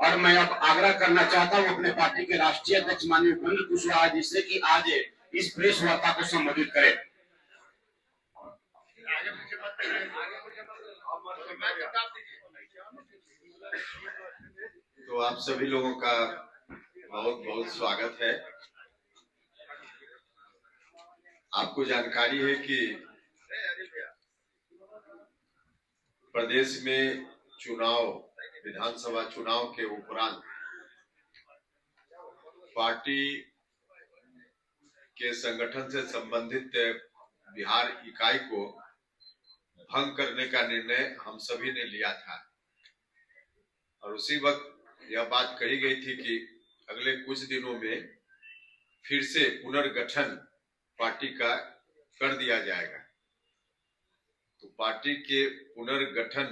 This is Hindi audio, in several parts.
और मैं अब आग्रह करना चाहता हूं अपने पार्टी के राष्ट्रीय अध्यक्ष माननीय उपेंद्र कुशवाहा जी से कि आज इस प्रेस वार्ता को संबोधित करें। तो आप सभी लोगों का बहुत बहुत स्वागत है। आपको जानकारी है कि प्रदेश में चुनाव, विधानसभा चुनाव के उपरांत पार्टी के संगठन से संबंधित बिहार इकाई को भंग करने का निर्णय हम सभी ने लिया था और उसी वक्त यह बात कही गई थी कि अगले कुछ दिनों में फिर से पुनर्गठन पार्टी का कर दिया जाएगा। तो पार्टी के पुनर्गठन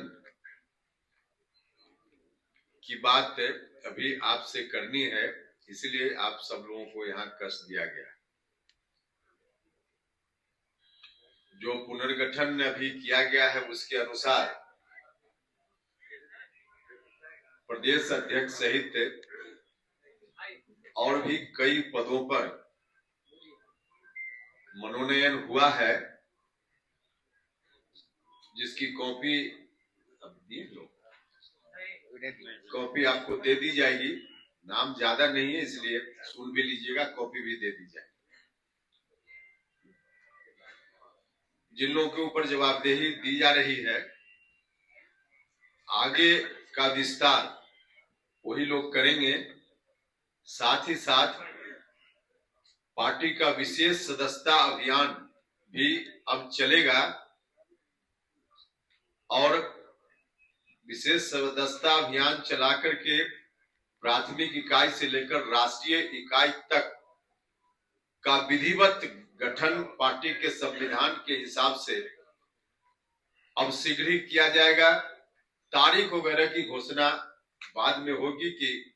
की बात अभी आपसे करनी है, इसलिए आप सब लोगों को यहाँ कस दिया गया। जो पुनर्गठन अभी किया गया है उसके अनुसार प्रदेश अध्यक्ष सहित और भी कई पदों पर मनोनयन हुआ है, जिसकी कॉपी आपको दे दी जाएगी। नाम ज्यादा नहीं है, इसलिए सुन भी लीजिएगा, कॉपी भी दे दी जाएगी। जिन लोगों के ऊपर जवाबदेही दी जा रही है, आगे का विस्तार वही लोग करेंगे। साथ ही साथ पार्टी का विशेष सदस्यता अभियान भी अब चलेगा और विशेष सदस्यता अभियान चला करके प्राथमिक इकाई से लेकर राष्ट्रीय इकाई तक का विधिवत गठन पार्टी के संविधान के हिसाब से अब शीघ्र ही किया जाएगा। तारीख वगैरह की घोषणा बाद में होगी कि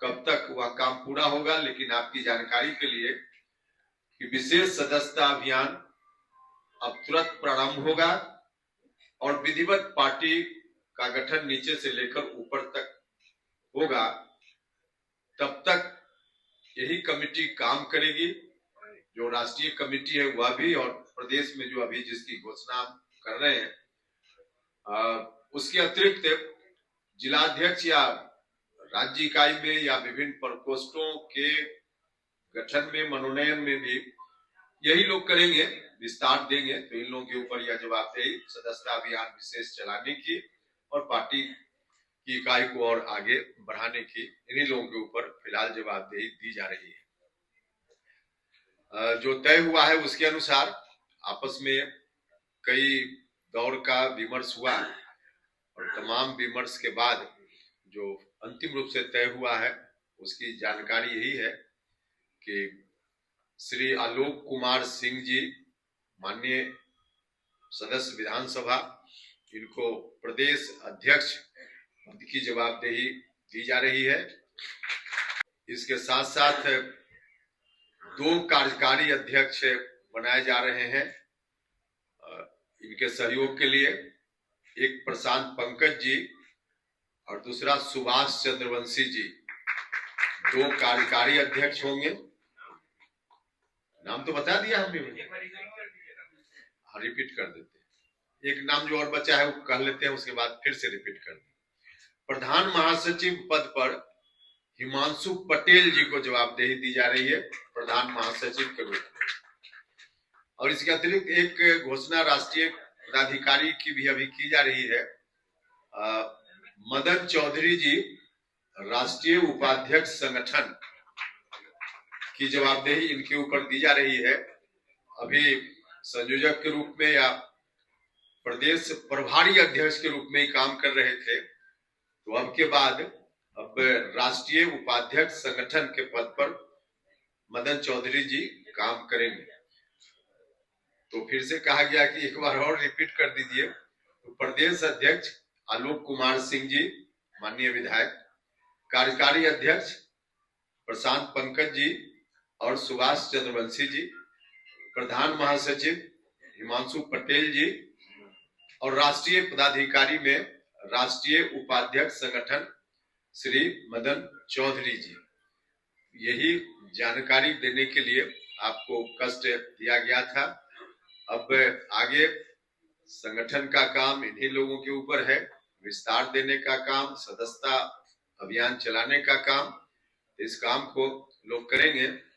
कब तक वह काम पूरा होगा, लेकिन आपकी जानकारी के लिए कि विशेष सदस्यता अभियान अब तुरंत प्रारंभ होगा और विधिवत पार्टी का गठन नीचे से लेकर ऊपर तक होगा। तब तक यही कमेटी काम करेगी, जो राष्ट्रीय कमेटी है वह भी, और प्रदेश में जो अभी जिसकी घोषणा कर रहे हैं उसके अतिरिक्त जिलाध्यक्ष या राज्य इकाई में या विभिन्न प्रकोष्ठों के गठन में, मनोनयन में भी यही लोग करेंगे, विस्तार देंगे। तो इन लोगों के ऊपर यह जवाबदेही सदस्यता अभियान विशेष चलाने की और पार्टी की इकाई को और आगे बढ़ाने की इन्हीं लोगों के ऊपर फिलहाल जवाबदेही दी जा रही है। जो तय हुआ है उसके अनुसार आपस में कई दौर का विमर्श हुआ और तमाम विमर्श के बाद जो अंतिम रूप से तय हुआ है उसकी जानकारी यही है कि श्री आलोक कुमार सिंह जी, माननीय सदस्य विधानसभा, इनको प्रदेश अध्यक्ष पद की जवाबदेही दी जा रही है। इसके साथ साथ 2 कार्यकारी अध्यक्ष बनाए जा रहे हैं इनके सहयोग के लिए। एक प्रशांत पंकज जी और दूसरा सुभाष चंद्रवंशी जी, 2 कार्यकारी अध्यक्ष होंगे। नाम तो बता दिया हमने, रिपीट कर देते हैं। एक नाम जो और बचा है वो कह लेते हैं, उसके बाद फिर से रिपीट कर देते हैं। प्रधान महासचिव पद पर हिमांशु पटेल जी को जवाबदेही दी जा रही है प्रधान महासचिव के रूप में। और इसके अतिरिक्त एक घोषणा राष्ट्रीय पदाधिकारी की भी अभी की जा रही है। मदन चौधरी जी राष्ट्रीय उपाध्यक्ष संगठन की जवाबदेही इनके ऊपर दी जा रही है। अभी संयोजक के रूप में या प्रदेश प्रभारी अध्यक्ष के रूप में ही काम कर रहे थे, तो अब के बाद अब राष्ट्रीय उपाध्यक्ष संगठन के पद पर मदन चौधरी जी काम करेंगे। तो फिर से कहा गया कि एक बार और रिपीट कर दीजिए। तो प्रदेश अध्यक्ष आलोक कुमार सिंह जी, माननीय विधायक, कार्यकारी अध्यक्ष प्रशांत पंकज जी और सुभाष चंद्रवंशी जी, प्रधान महासचिव हिमांशु पटेल जी और राष्ट्रीय पदाधिकारी में राष्ट्रीय उपाध्यक्ष संगठन श्री मदन चौधरी जी। यही जानकारी देने के लिए आपको कष्ट दिया गया था। अब आगे संगठन का काम इन्हीं लोगों के ऊपर है, विस्तार देने का काम, सदस्यता अभियान चलाने का काम। इस काम को लोग करेंगे।